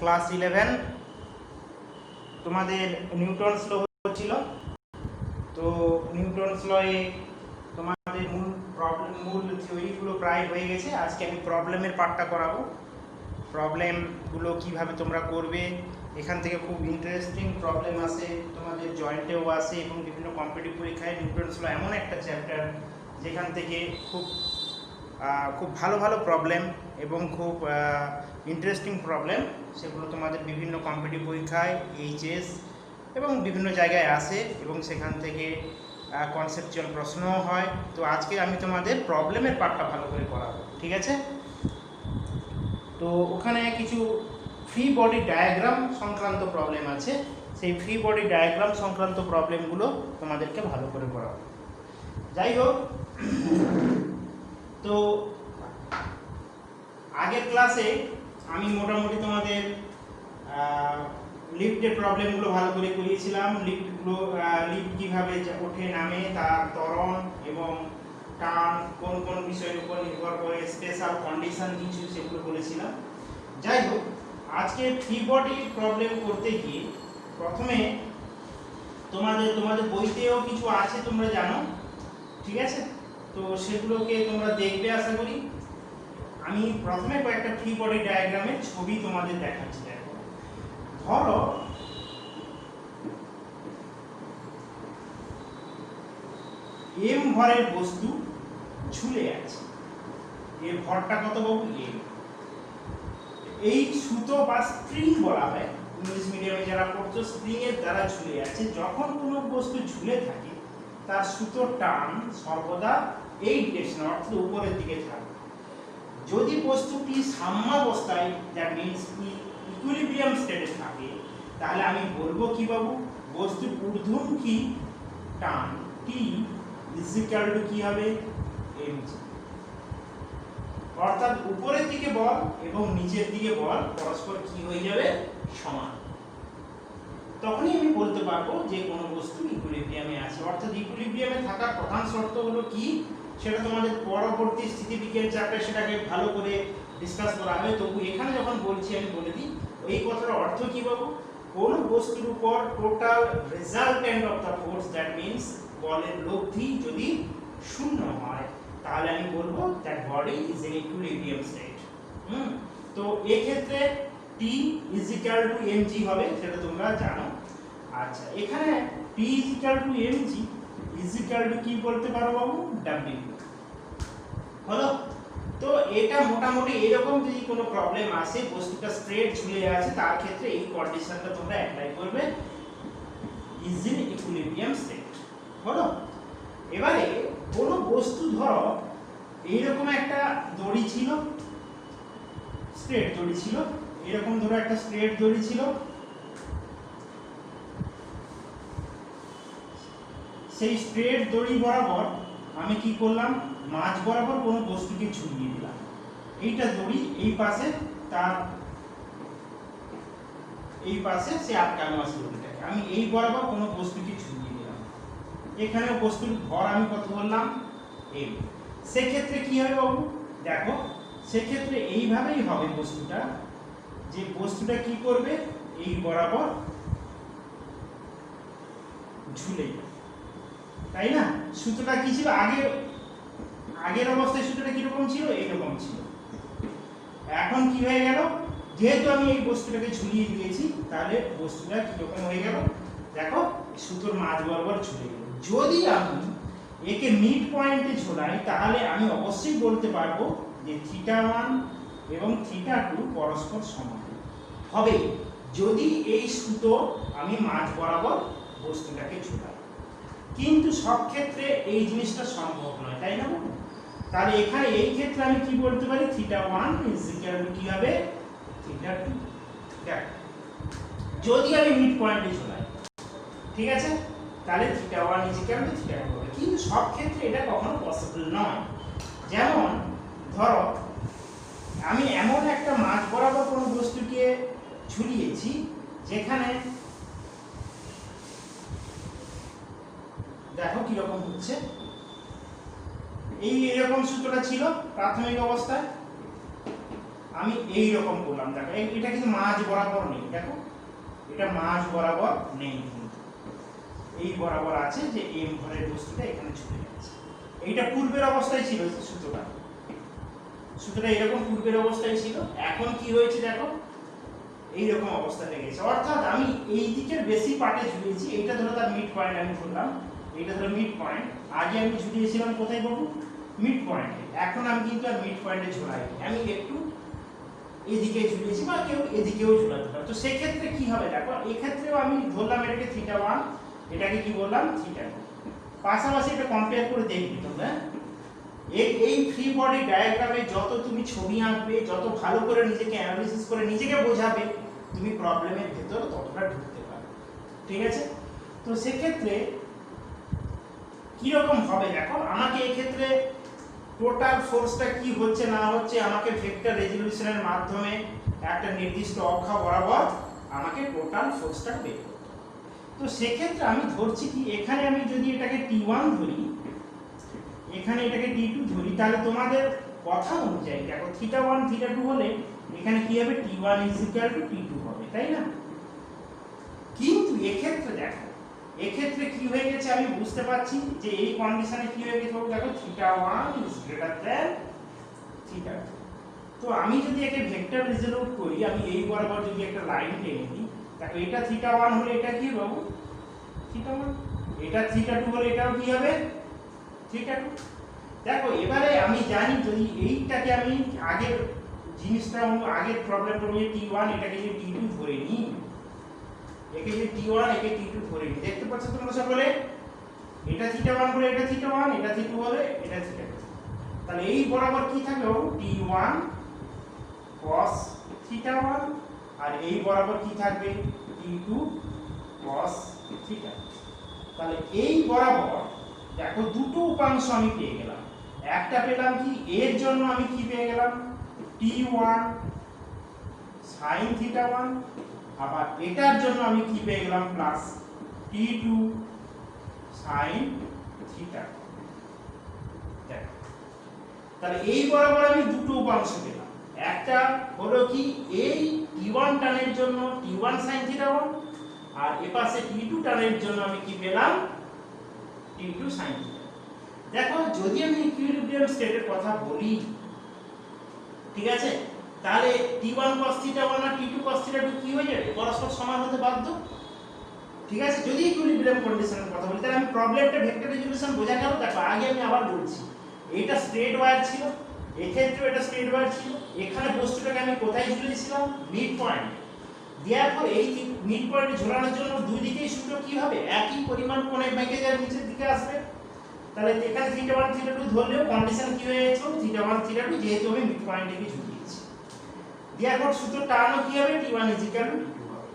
Class 11 তোমাদের Newton's ল হচ্ছিল। তো নিউটনস লয়ে তোমাদের মূল থিওরিগুলো প্রায় হয়ে গেছে। আজকে আমি প্রবলেমের পার্টটা করাবো। প্রবলেমগুলো কিভাবে তোমরা করবে, এখান থেকে খুব ইন্টারেস্টিং প্রবলেম আসে, তোমাদের জয়েন্টেও আসে এবং বিভিন্ন কম্পিটিটিভ পরীক্ষায় নিউটনস ল এমন একটা চ্যাপ্টার যেখান থেকে খুব ভালো ভালো প্রবলেম এবং খুব ইন্টারেস্টিং প্রবলেম, সেগুলো তোমাদের বিভিন্ন কম্পিটিটিভ পরীক্ষায়, এইচএস এবং বিভিন্ন জায়গায় আসে এবং সেখান থেকে কনসেপচুয়াল প্রশ্নও হয়। তো আজকে আমি তোমাদের প্রবলেমের পার্টটা ভালো করে করাবো, ঠিক আছে? তো ওখানে কিছু ফ্রি বডি ডায়াগ্রাম সংক্রান্ত প্রবলেম আছে, সেই ফ্রি বডি ডায়াগ্রাম সংক্রান্ত প্রবলেমগুলো তোমাদেরকে ভালো করে করাবো। যাই হোক, তো আগের ক্লাসে আমি মোটামুটি তোমাদের লিফটের প্রবলেমগুলো ভালো করে করিয়েছিলাম। লিফট কীভাবে ওঠে নামে, তার ত্বরণ এবং টার্ন কোন কোন বিষয়ের উপর নির্ভর করে, স্পেশাল কন্ডিশন কিছু, সেগুলো বলেছিলাম। যাই হোক, আজকে ফ্রি বডি প্রবলেম করতে গিয়ে প্রথমে তোমাদের বইতেও কিছু আছে, তোমরা জানো, ঠিক আছে? তো সেগুলোকে তোমরা দেখবে আশা করি। আমি প্রথমে কয়েকটা ফ্রি বডি ডায়াগ্রামের ছবি তোমাদের দেখাচ্ছি। দেখো, ধরো এম ভরের বস্তু ঝুলে আছে। এর ভরটা কত বাবু? এম। এই সুতো বা স্প্রিং বলা হয়, ইংলিশ মিডিয়ামে যারা পড়ছো, স্প্রিং এর দ্বারা ঝুলে আছে। যখন কোনো বস্তু ঝুলে থাকে তার সুতোর টান সর্বদা এই ডিরেকশন, অর্থাৎ উপরের দিকে থাকে। যদি বস্তুটি সাম্যাবস্থায়, দ্যাট মিনস ইকুইলিব্রিয়াম স্টেটে থাকে, তাহলে আমি বলবো কি বাবু? বস্তুর ঊর্ধ্বমুখী টান টি ইজ ইকুয়াল টু কি হবে? mg। অর্থাৎ উপরের দিকে বল এবং নিচের দিকে বল পরস্পর কি হয়ে যাবে? সমান। তখনই আমি বলতে পারবো যে কোনো বস্তু ইকুইলিব্রিয়ামে আছে। অর্থাৎ ইকুইলিব্রিয়ামে থাকার প্রধান শর্ত হলো কি, সেটা তোমাদের পরবর্তী স্থিতিবিজ্ঞান চ্যাপ্টারে সেটাকে ভালো করে ডিসকাস করা হবে। তবু এখানে যখন বলছি আমি বলে দিই, এই কথার অর্থ কি বাবু? কোন বস্তুর উপর total resultant of the force, that means বলের লব্ধি যদি শূন্য হয়, তাহলে আমি বলবো that body is in equilibrium state. তো এই ক্ষেত্রে T is equal to mg হবে, সেটা তোমরা জানো। আচ্ছা, এখানে P is equal to mg is equal to কি বলতে পারো বাবু? w। হলো? তো এটা মোটামুটি এরকম যদি কোনো প্রবলেম আসে, বস্তুটা স্ট্রেট ঝুলে আছে, তার ক্ষেত্রে এই কন্ডিশনটা তোমরা অ্যাপ্লাই করবে, ইজ ইন ইকুইলিব্রিয়াম স্টেট। হলো? এবারে কোনো বস্তু, ধরো এইরকম একটা দড়ি ছিল, স্ট্রেট দড়ি ছিল, এরকম ধরো একটা স্ট্রেট দড়ি ছিল। সেই স্ট্রেট দড়ি বরাবর আমি কি করলাম? মাঝ বরাবর কোনো বস্তুকে ঝুলিয়ে দিলাম। এইটা দড়ি, এই পাশে তার এই পাশে সে আটকানো আছে দড়িটাকে, আমি এই বরাবর কোনো বস্তুকে ঝুলিয়ে দিলাম। এখানে বস্তুর ভর আমি কত বললাম? m। সেক্ষেত্রে কি হবে বাবু? দেখো, সেক্ষেত্রে এইভাবেই হবে বস্তুটা, যে বস্তুটা কি করবে? এই বরাবর ঝুলে, তাই না? সুতোটা কি ছিল আগের অবস্থায়? সুতোটা কিরকম ছিল? এইরকম ছিল। এখন কি হয়ে গেল? যেহেতু আমি এই বস্তুটাকে ঝুলিয়ে দিয়েছি, তাহলে বস্তুটা কিরকম হয়ে গেল? দেখো, সুতোর মাঝ বরাবর ঝুলে গেল। যদি আমি একে মিড পয়েন্টে ঝোলাই, তাহলে আমি অবশ্যই বলতে পারবো যে θ1 এবং θ2 পরস্পর সমান হবে, যদি এই সুতো আমি মাঝ বরাবর বস্তুটাকে ঝোলাই। কিন্তু সব ক্ষেত্রে এই জিনিসটা সম্ভব নয়, তাই না? তাহলে এখানে এই ক্ষেত্রে আমি কি বলতে পারি? θ1 ইজ ইকুয়াল টু কি হবে? θ2। যদি আমি মিড পয়েন্টে ঝোলাই, ঠিক আছে, তাহলে θ1 ইজ ইকুয়াল টু θ2 হবে। কিন্তু সব ক্ষেত্রে এটা কখনো পসিবল নয়। যেমন ধরো, আমি এমন একটা মাঝ বরাবর কোনো বস্তুকে ঝুলিয়েছি, যেখানে দেখো কিরকম হচ্ছে। এরকম সূত্রটা ছিল প্রাথমিক অবস্থায়। আমি এই রকম করলাম, দেখো এটা কিন্তু মাঝ বরাবর নেই, দেখো এটা মাঝ বরাবর নেই, কিন্তু এই বরাবর আছে যে এম ভরের বস্তুটা এখানে ছুটে যাচ্ছে। এইটা পূর্বের অবস্থায় ছিল সুতরাং এরকম পূর্বের অবস্থায় ছিল, এখন কি হয়েছে দেখো এইরকম অবস্থাতে গেছে। অর্থাৎ আমি এই দিকের বেশি পার্টে ঝুলিয়েছি, এইটা ধরো তার মিড পয়েন্ট আমি ধরলাম, এইটা ধরো মিড পয়েন্ট, আগে আমি ঝুলিয়েছিলাম কোথায় বাবু, মিড পয়েন্টে, এখন আমি কিন্তু আর মিড পয়েন্টে ঝুলাইনি, আমি একটু এদিকে ঝুলিয়েছি বা কেউ এদিকেও ঝুলাতে পারে। তো সেক্ষেত্রে কি হবে দেখো, এক্ষেত্রেও আমি ধরলাম এটাকে θ1, এটাকে কি বললাম θ2, পাশাপাশি এটা কম্পেয়ার করে দেখবি তোমরা। এই ফ্রি বডি ডায়াগ্রামে যত তুমি ছবি আঁকবে, যত ভালো করে নিজেকে অ্যানালিসিস করে নিজেকে বোঝাবে, তুমি প্রবলেমের ভেতর ততটা ঢুকতে পারবে, ঠিক আছে? তো সেক্ষেত্রে কি রকম হবে দেখো, আমাকে এই ক্ষেত্রে টোটাল ফোর্সটা কি হচ্ছে না হচ্ছে আমাকে ভেক্টর রেজোলিউশনের মাধ্যমে একটা নির্দিষ্ট অক্ষ বরাবর আমাকে টোটাল ফোর্সটা বের করতে হবে। তো সেক্ষেত্রে আমি ধরছি কি, এখানে আমি যদি এটাকে T1 ধরি, এখানে এটাকে T2 ধরি, তাহলে তোমাদের কথা অনুযায়ী দেখো θ1 θ2 হলে এখানে কি হবে, T1 T2 হবে, তাই না? কিন্তু এক্ষেত্রে দেখো, এক্ষেত্রে কি হয়ে গেছে আমি বুঝতে পারছি যে এই কন্ডিশনে কি হয়ে গেছে দেখো, θ1 θ2। তো আমি যদি একে ভেক্টর রিজলভ করি, আমি এই বরাবর যদি একটা লাইন টেনে দিই, দেখো এটা θ1 হলে এটা কি হবে θ1, এটা θ2 হলে এটাও কি হবে θ2। দেখো এবারে আমি জানি যদি এইটাকে আমি আগের জিনিসটা আগের প্রবলেমটা অনুযায়ী T1 এটাকে যদি T2 ধরে নিই, একে যদি T1 একে T2 ধরে নিই, দেখতে পাচ্ছ তোমরা সকলে, এটা θ1 হলে এটা θ1, এটা θ2 হলে এটা θ2। তাহলে এই বরাবর কি থাকবে T1 cos θ1, আর এই বরাবর কি থাকবে T2 cos θ। তাহলে এই বরাবর দেখো দুটো উপাংশ আমি পেয়ে গেলাম, একটা পেলাম কি, এর জন্য আমি কি পেয়ে গেলাম T1 sin θ1, আবার এটার জন্য আমি কি পেয়ে গেলাম প্লাস T2 sin θ। তাহলে এই বরাবর আমি দুটো উপাংশ পেলাম, একটা হলো কি এই T1 টানের জন্য T1 sin θ1, আর এপাশে T2 টানের জন্য আমি কি পেলাম T2 sin θ। দেখো যদি আমি ইকুইলিব্রিয়াম স্টেটের কথা বলি, ঠিক আছে, তাহলে T1 cos θ1 আর T2 cos θ2 কি হয়ে যাবে, পরস্পর সমান হতে বাধ্য, ঠিক আছে? যদি ইকুইলিব্রিয়াম কন্ডিশনের কথা বলি, তাহলে আমি প্রবলেমটা ভেক্টর রেজোলিউশন বোঝা গেল। দেখো আগে আমি আবার বলছি, এটা স্ট্রেট ওয়্যার ছিল, এক্ষেত্রেও এটা স্ট্রেট ওয়্যার ছিল, এখানে বস্তুটাকে আমি কোথায় ঝুলিয়েছিলাম মিড পয়েন্ট, দেওয়ার পর এই মিড পয়েন্টে ঝোলানোর জন্য দুই দিকেই সূত্র কি হবে, একই পরিমাণ কোণে বেঁকে যায় নিচের দিকে আসবে। তাহলে এখানে θ1 θ2 ধরলেও কন্ডিশন কি হয়ে যাচ্ছে, θ1 θ2 যেহেতু আমি মিড পয়েন্টে কি ঝুলিয়েছি, দেওয়ার পর সূত্র টার্মও কি হবে T1 T2 হবে।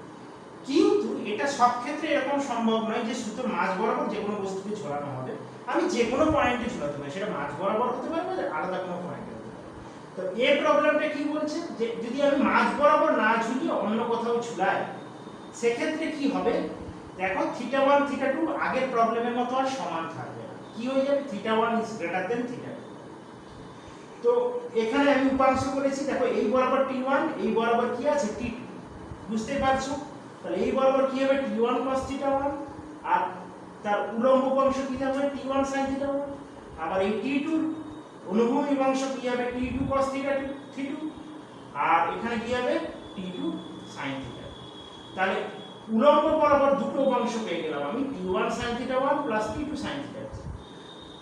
কিন্তু এটা সব ক্ষেত্রে এরকম সম্ভব নয় যে সূত্র মাঝ বরাবর যে কোনো বস্তুকে ঝোলানো হবে, আমি যে কোনো পয়েন্টে ঝোলাতে পারি, সেটা মাঝ বরাবর হতে পারে না আলাদা কোনো পয়েন্টে হতে পারে। তো এই প্রবলেমটা কি বলছে যে যদি আমি মাঝ বরাবর না ঝুলিয়ে অন্য কোথাও ঝুলাই, সেক্ষেত্রে কি হবে দেখো θ1 θ2 আগের প্রবলেমের মতো আর সমান থাকবে না, কি হয়ে যাবে θ1 θ2। তো এখানে আমি উপাংশ করেছি, দেখো এই বরাবর T1, এই বরাবর কি আছে T2, বুঝতে পারছো? তাহলে এই বরাবর কি হবে T1 cos θ1, আর তার উলম্ব অংশ কি হবে T1 sin θ1, আবার এই T2 অনুভূমিক অংশ কি হবে T2 cos θ2, আর এখানে কি হবে T2 sin θ। তাহলে উলম্ব বরাবর দুটো অংশ পেয়ে গেলাম আমি, T1 sin θ1 plus T2 sin θ।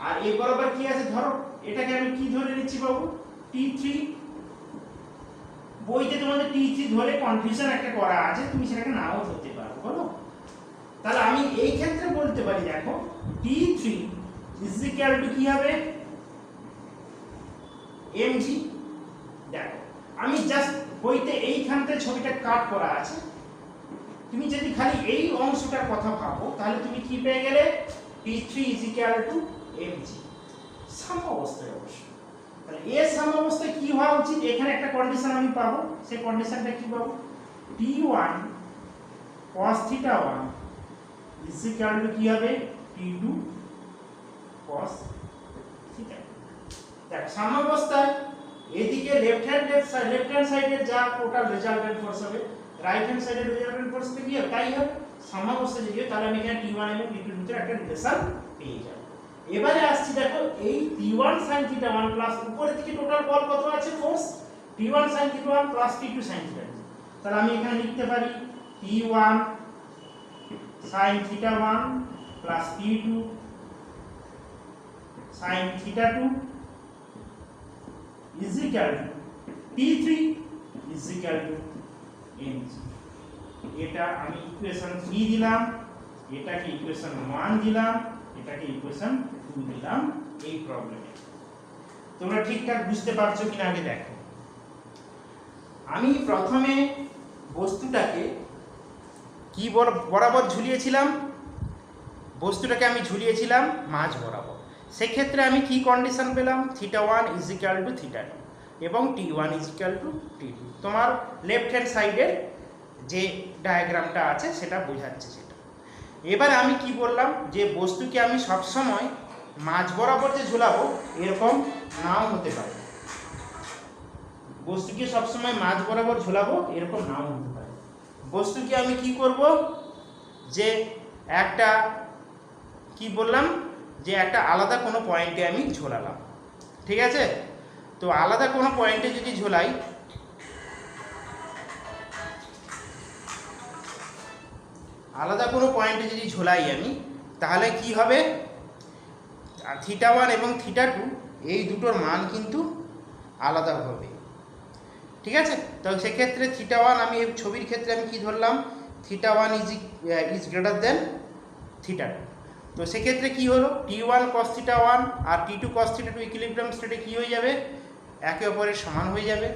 আর এই বরাবর কি আছে, ধরো এটাকে আমি কি ধরে নিচ্ছি বাবু T3, বইতে তোমাদের T3 ধরে কনফিউশন একটা করা আছে, তুমি সেটাকে নাও ধরতে পারো, বলো। তাহলে আমি এই ক্ষেত্রে বলতে পারি দেখো T3 কি হবে mg। দেখো আমি জাস্ট বইতে এইখানতে ছবিটা কাট করা আছে, তুমি যদি খালি এই অংশটার কথা ভাবো তাহলে তুমি কি পেয়ে গেলে T3 mg সাম অবস্থায় অবশ্য। তাহলে এর সাম অবস্থায় কি হওয়া উচিত, এখানে একটা কন্ডিশন আমি পাবো, সেই কন্ডিশনটা কি পাবো T1 cos θ1 কি হবে T2 cos θ। দেখ সাম অবস্থায় এদিকে লেফট হ্যান্ড সাইডের যা টোটাল রেজাল্টেন্ট ফোর্স হবে রাইট হ্যান্ড সাইডের রেজাল্টেন্ট ফোর্স কি হবে তাই হবে, সমাবস্থা যদি তাহলে আমি এখানে T1 এবং T2 এর ভিতরে একটা রিলেশন পেয়ে যাব। এবারে আসছি দেখো এই T1 sin θ1 প্লাস উপরের দিকে টোটাল বল কত আছে force T1 sin θ1 plus T2 sin θ2, তাহলে আমি এখানে লিখতে পারি T1 sin θ1 plus T2 sin θ2 is equal to T3 is equal to mg। এটা আমি ইকুয়েশন 3 দিলাম, এটাকে ইকুয়েশন 1 দিলাম, এটাকে ইকুয়েশন 2 দিলাম এই প্রবলেমে। তোমরা ঠিকঠাক বুঝতে পারছো কিনা আগে দেখো। আমি প্রথমে বস্তুটাকে কি বরাবর ঝুলিয়েছিলাম, বস্তুটাকে আমি ঝুলিয়েছিলাম মাঝ বরাবর। সেক্ষেত্রে আমি কি কন্ডিশন পেলাম θ1 is equal to θ2 এবং T1 is equal to T2। তোমার লেফট হ্যান্ড সাইডের যে ডায়াগ্রামটা আছে সেটা বোঝাচ্ছে সেটা। এবারে আমি কি বললাম যে বস্তুকে আমি সবসময় মাঝ বরাবর যে ঝোলাবো এরকম নাও হতে পারে, বস্তুকে সবসময় মাঝ বরাবর ঝোলাবো এরকম নাও হতে পারে। বস্তুকে আমি কি করব যে একটা কি বললাম যে একটা আলাদা কোনো পয়েন্টে আমি ঝোলালাম, ঠিক আছে। তো আলাদা কোনো পয়েন্টে যদি ঝোলাই, আলাদা কোনো পয়েন্টে যদি ঝোলাই আমি, তাহলে কি হবে θ1 এবং θ2 এই দুটোর মান কিন্তু আলাদা হবে, ঠিক আছে। তো সেক্ষেত্রে θ1 আমি এই ছবির ক্ষেত্রে আমি কি ধরলাম θ1 ইজ গ্রেটার দেন θ2। তো সেক্ষেত্রে কি হলো T1 cos θ1 আর T2 cos θ2 ইকুইলিব্রিয়াম স্টেটে কি হয়ে যাবে একে অপরের সমান হয়ে যাবে।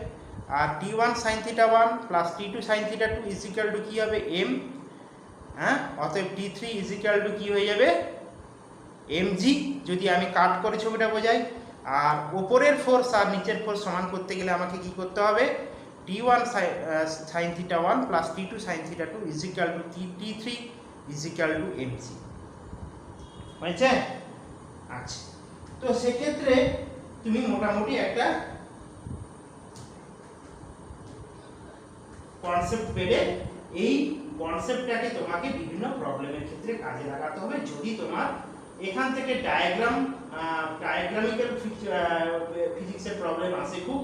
আর T1 sin θ1 plus T2 sin θ2 is equal to কি হবে m, হ্যাঁ, অতএব T3 ইজ ইকুয়াল টু কি হয়ে যাবে mg, যদি আমি কাট করে ছবিটা বোঝাই। আর উপরের ফোর্স আর নিচের ফোর্স সমান করতে গেলে আমাকে কি করতে হবে T1 sin θ1 plus T2 sin θ2 is equal to T3 is equal to mg, হয়েছে? আচ্ছা, তো সেক্ষেত্রে তুমি মোটামুটি একটা কনসেপ্ট পেলে, এই কনসেপ্টটাকে তোমাকে বিভিন্ন প্রবলেমের ক্ষেত্রে কাজে লাগাতে হবে। যদি তোমার এখান থেকে ডায়াগ্রামিক্যাল ফিজিক্সের প্রবলেম আসে খুব,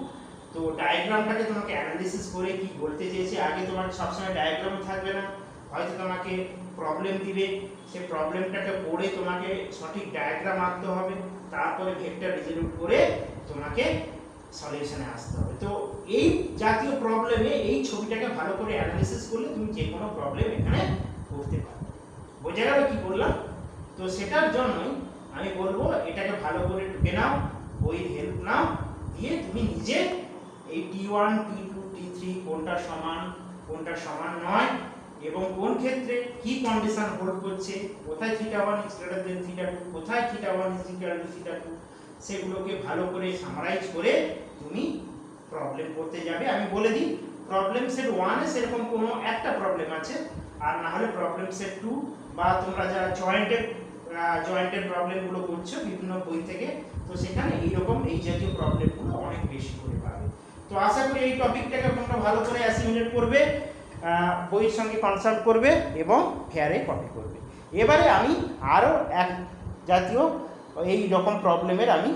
তো ডায়াগ্রামটাকে তোমাকে অ্যানালিসিস করে কি বলতে চেয়েছে, আগে তোমার সবসময় ডায়াগ্রাম থাকবে না, হয়তো তোমাকে প্রবলেম দিবে, সেই প্রবলেমটাকে পড়ে তোমাকে সঠিক ডায়াগ্রাম আঁকতে হবে, তারপরে ভেক্টর রিজলভ করে তোমাকে সলিউশনে আসতে হবে। তো এই জাতীয় প্রবলেমে এই ছবিটাকে ভালো করে অ্যানালিসিস করলে তুমি যে কোনো প্রবলেম এখানে করতে পারবে। বোঝা গেল কি বললাম? তো সেটার জন্যই আমি বলবো এটাকে ভালো করে টুকে নাও, বইয়ের হেল্প নাও, দিয়ে তুমি নিজে এই T1 T2 T3 কোনটা সমান নয় এবং কোন ক্ষেত্রে কি কন্ডিশন হোল্ড করছে, কোথায় θ1 is greater than θ2, কোথায় θ1 is equal to θ2, সেগুলোকে ভালো করে সামারাইজ করে তুমি প্রবলেম করতে যাবে। আমি বলে দিই প্রবলেম সেট 1 এ সেরকম কোনো একটা প্রবলেম আছে, আর না হলে প্রবলেম সেট 2 বা তোমরা যারা জয়েন্টের প্রবলেমগুলো করছো বিভিন্ন বই থেকে, তো সেখানে এইরকম এই জাতীয় প্রবলেমগুলো অনেক বেশি করে পাবে। তো আশা করি এই টপিকটাকে তোমরা ভালো করে অ্যাসিমিলেট করবে, বইয়ের সঙ্গে কনসাল্ট করবে এবং ফেয়ারে কপি করবে। এবারে আমি আরও এক জাতীয় এই রকম প্রবলেমের আমি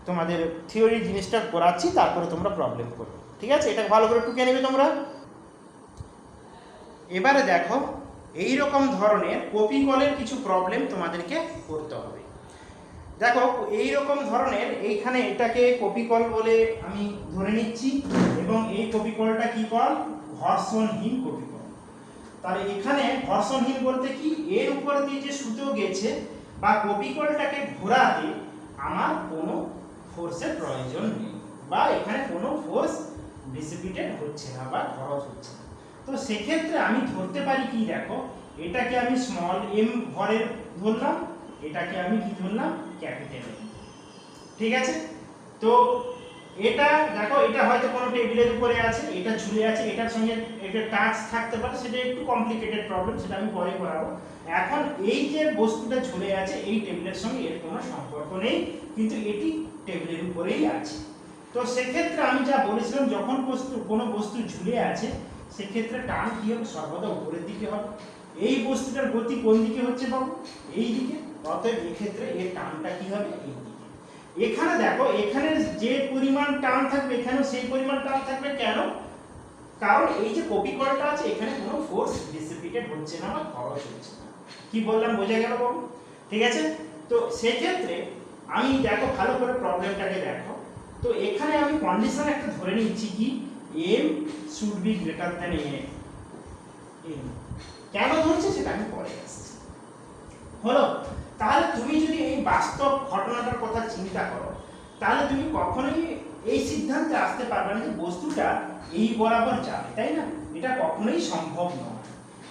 তোমাদের থিওরি জিনিসটা করাচ্ছি, তারপরে তোমরা প্রবলেম করবে, ঠিক আছে? এটা ভালো করে টুকে নেবে তোমরা। এবারে দেখো এই রকম ধরনের কপি কলের কিছু প্রবলেম তোমাদেরকে করতে হবে। দেখো এই রকম ধরনের, এইখানে এটাকে কপি কল বলে আমি ধরে নিচ্ছি এবং এই কপি কলটা কি কল ঘর্ষণহীন কপি কল। তাহলে এখানে ঘর্ষণহীন বলতে কি, এর উপর দিয়ে যে সুতো গেছে বা কপি কলটাকে ঘোরাতে আমার কোনো ফোর্সের প্রয়োজন নেই বা এখানে কোনো ফোর্স ডিসিপিটেড হচ্ছে না বা খরচ হচ্ছে না। তো সেক্ষেত্রে আমি ধরতে পারি কি, দেখো এটাকে আমি স্মল m ভরের ধরলাম, এটাকে আমি কি ধরলাম ক্যাপিটাল M, ঠিক আছে? তো এটা দেখো এটা হয়তো কোনো টেবিলের উপরে আছে, এটা ঝুলে আছে, এটার সঙ্গে এটা টাচ থাকতে পারে, সেটা একটু কমপ্লিকেটেড প্রবলেম, সেটা আমি পরে করাবো। এখন এই যে বস্তুটা ঝুলে আছে এই টেবিলের সঙ্গে এর কোনো সম্পর্ক নেই, কিন্তু এটি টেবিলের উপরেই আছে। তো সেক্ষেত্রে আমি যা বলেছিলাম, যখন কোনো বস্তু ঝুলে আছে সেক্ষেত্রে টান কি হবে, সর্বদা উপরের দিকে হবে। এই বস্তুটার গতি কোন দিকে হচ্ছে বাবু, এই দিকে, অতএব এক্ষেত্রে এর টানটা কি হবে, এই দিকে। এখানে দেখো, এখানে যে পরিমাণ টান থাকবে এখানেও সেই পরিমাণ টান থাকবে। কেন? কারণ এই যে কপি কলটা আছে এখানে কোনো ফোর্স ডিসিপেটেড হচ্ছে না বা খরচ হচ্ছে না। কি বললাম বোঝা গেল বাবু? ঠিক আছে। তো সেক্ষেত্রে আমি দেখো ভালো করে প্রবলেমটাকে দেখো। তো এখানে আমি কন্ডিশন একটা ধরে নিচ্ছি কি, m should be greater than n। কেন ধরছি সেটা আমি পরে আসছি। হলো? তাহলে তুমি যদি এই বাস্তব ঘটনাটার কথা চিন্তা করো তাহলে তুমি কখনোই এই সিদ্ধান্তে আসতে পারবে না যে বস্তুটা এই বরাবর যাবে, তাই না? এটা কখনোই সম্ভব নয়।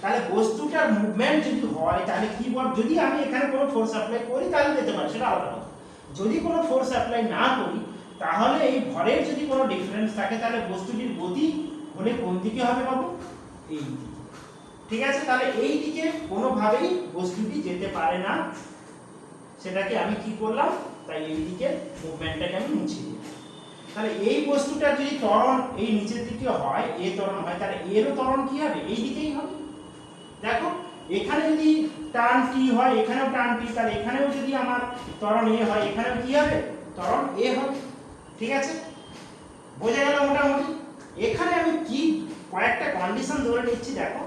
তাহলে বস্তুটার মুভমেন্ট যদি হয় তাহলে কি বল, যদি আমি এখানে কোনো ফোর্স অ্যাপ্লাই করি তাহলে যেতে পারে, সেটা আলাদা কথা। যদি কোনো ফোর্স অ্যাপ্লাই না করি তাহলে এই ভরের যদি কোনো ডিফারেন্স থাকে তাহলে বস্তুটির গতি হলে কোন দিকে হবে বাবু, এই দিকে। ঠিক আছে। তাহলে এই দিকে কোনোভাবেই বস্তুটি যেতে পারে না, সেটাকে আমি কি করলাম, তাই এই দিকে মুভমেন্টটাকে আমি মুছে দিই। তাহলে এই বস্তুটা যদি ত্বরণ এই নিচের দিকে হয়, এ ত্বরণ হয়, তাহলে এরও ত্বরণ কি হবে, এই দিকেই হবে। দেখো এখানে যদি টান টি হয় এখানেও টান টি, তাহলে এখানেও যদি আমার ত্বরণ এ হয় এখানেও কি হবে, ত্বরণ এ হবে। ঠিক আছে, বোঝা গেল মোটামুটি? এখানে আমি কি কয়েকটা কন্ডিশন ধরে নিচ্ছি। দেখো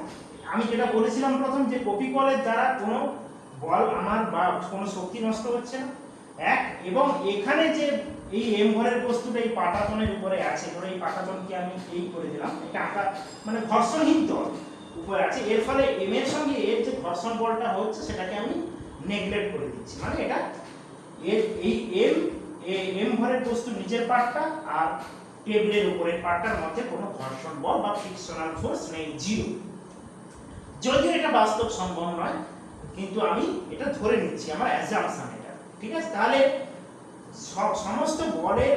আমি যেটা বলেছিলাম প্রথম, যে কপি কলের দ্বারা কোনো বল আমার বা কোনো শক্তি নষ্ট হচ্ছে না, এক। এবং এখানে যে এই এম ভরের বস্তুটা এই পাটাতনের উপরে আছে, ধরো এই পাটাতনকে আমি এই করে দিলাম, এটা আঁকা মানে ঘর্ষণহীন তল উপরে আছে, এর ফলে এম এর সঙ্গে এর যে ঘর্ষণ বলটা হচ্ছে সেটাকে আমি নেগলেক্ট করে দিচ্ছি। মানে এটা এর এই এম ভরের বস্তু নিচের পার্টটা আর টেবিলের উপরের পার্টটার মধ্যে কোনো ঘর্ষণ বল বা ফ্রিকশনাল ফোর্স নেই, জিরো। যদিও এটা বাস্তব সম্ভব নয়, কিন্তু আমি এটা ধরে নিচ্ছি, আমার অ্যাজাম্পশন এটা। ঠিক আছে। তাহলে সমস্ত বলের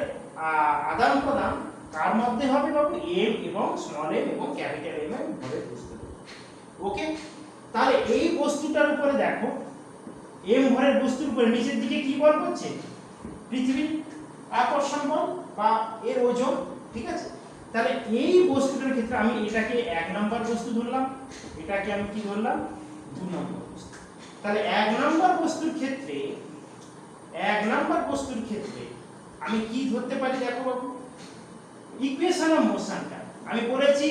আদান প্রদান কার মধ্যে হবে বাবু, এম এবং স্মল এম এবং ক্যাপিটাল এম এর ভরের বস্তু। ওকে। তাহলে এই বস্তুটার উপরে দেখো, এম ভরের বস্তুর উপরে নিচের দিকে কি বল করছে, পৃথিবীর আকর্ষণ বল বা এর ওজন। ঠিক আছে। তাহলে এই বস্তুটার ক্ষেত্রে আমি এটাকে 1 নম্বর বস্তু ধরলাম, এটাকে আমি কি ধরলাম, 2 নম্বর বস্তু। তাহলে 1 নম্বর বস্তুর ক্ষেত্রে আমি কি ধরতে পারি, দেখো বাবু, ইকুয়েশন অফ মোশনটা আমি বলেছি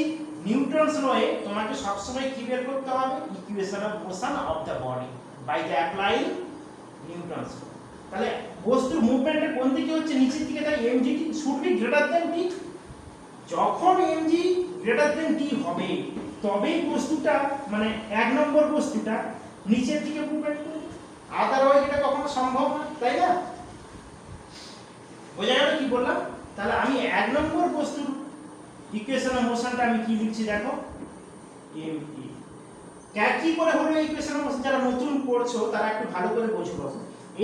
নিউটনস লয়ে তোমাকে সবসময় কি বের করতে হবে, equation of motion of the body by the applying Newton's law. তাহলে বস্তুর মুভমেন্টটা কোন দিকে হচ্ছে, নিচের দিকে, তাই mg should be greater than t। যখন mg গ্রেটার দ্যান t হবে তবেই বস্তুটা মানে 1 নম্বর বস্তুটা নিচের দিকে মুভমেন্ট করবে, আদারওয়াইজ এটা কখনো সম্ভব না, তাই না? বোঝা গেল কি বললাম? তাহলে আমি 1 নম্বর বস্তুর ইকুয়েশন অফ মোশনটা আমি কি লিখছি, দেখো mE। কি করে হলো ইকুয়েশন অফ মোশন, যারা নতুন পড়ছো তারা একটু ভালো করে বোঝো।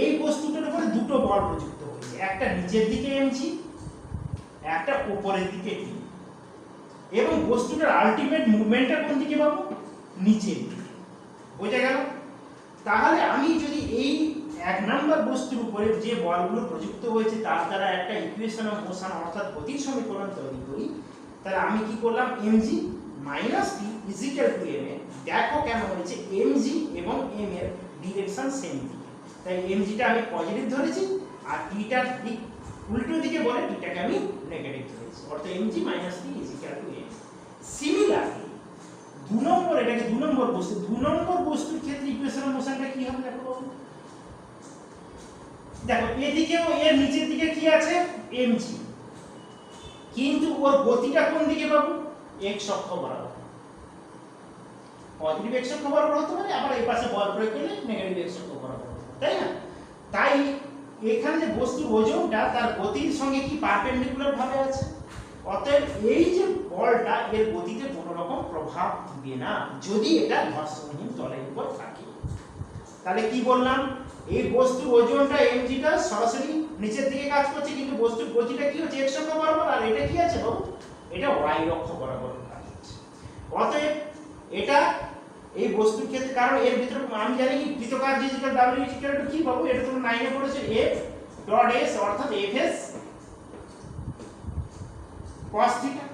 এই বস্তুটার উপরে দুটো বল প্রযুক্ত হয়েছে, একটা নিচের দিকে mg, একটা উপরের দিকে t। এবং বস্তুটার আলটিমেট মুভমেন্টটা কোন দিকে পাবো, নিচের দিকে। বোঝা গেল? তাহলে আমি যদি এই 1 নম্বর বস্তুর উপরে যে বলগুলো প্রযুক্ত হয়েছে তার দ্বারা একটা ইকুয়েশন অফ মোশন অর্থাৎ গতির সমীকরণ তৈরি করি, তাহলে আমি কি করলাম, mg - t = ma। দেখো কেন হয়েছে, mg এবং m এর ডিরেকশন সেম দিকে, তাই mg টা আমি পজিটিভ ধরেছি আর t টা ঠিক উল্টো দিকে বলে t টাকে আমি নেগেটিভ ধরেছি, অর্থাৎ mg - t = ma। সিমিলারলি 2 নম্বর, এটাকে 2 নম্বর বস্তু, 2 নম্বর বস্তুর ক্ষেত্রে ইকুয়েশন অফ মোশনটা কি হবে, দেখো এদিকেও এর নিচের দিকে কি আছে, mg, কিন্তু ওর গতিটা কোন দিকে পাবো, x অক্ষ বরাবর। পজিটিভ x অক্ষ বরাবর হতে পারে, আবার এই পাশে বল প্রয়োগ করলে নেগেটিভ x অক্ষ বরাবর হতে পারে, তাই না? তাই এখানে যে বস্তুর ওজনটা তার গতির সঙ্গে কি পারপেন্ডিকুলার ভাবে আছে, অতএব এই যে বলটা এর গতিতে কোনো রকম প্রভাব দিবে না যদি এটা ঘর্ষণহীন তলের উপর থাকে। তাহলে কি বললাম, এই বস্তুর ওজনটা mg টা সরাসরি নিচের দিকে কাজ করছে, কিন্তু বস্তুর গতিটা কি হচ্ছে, x অক্ষ বরাবর, আর এটা কি আছে বাবু, এটা y অক্ষ বরাবর কাজ হচ্ছে। অতএব এটা এই বস্তুর ক্ষেত্রে, কারণ এর ভিতরে আমি জানি কি কৃতকার্য w কি বাবু, এটা তোমরা 9 এ পড়েছো, F ডট এস অর্থাৎ এফএস cos থিটা,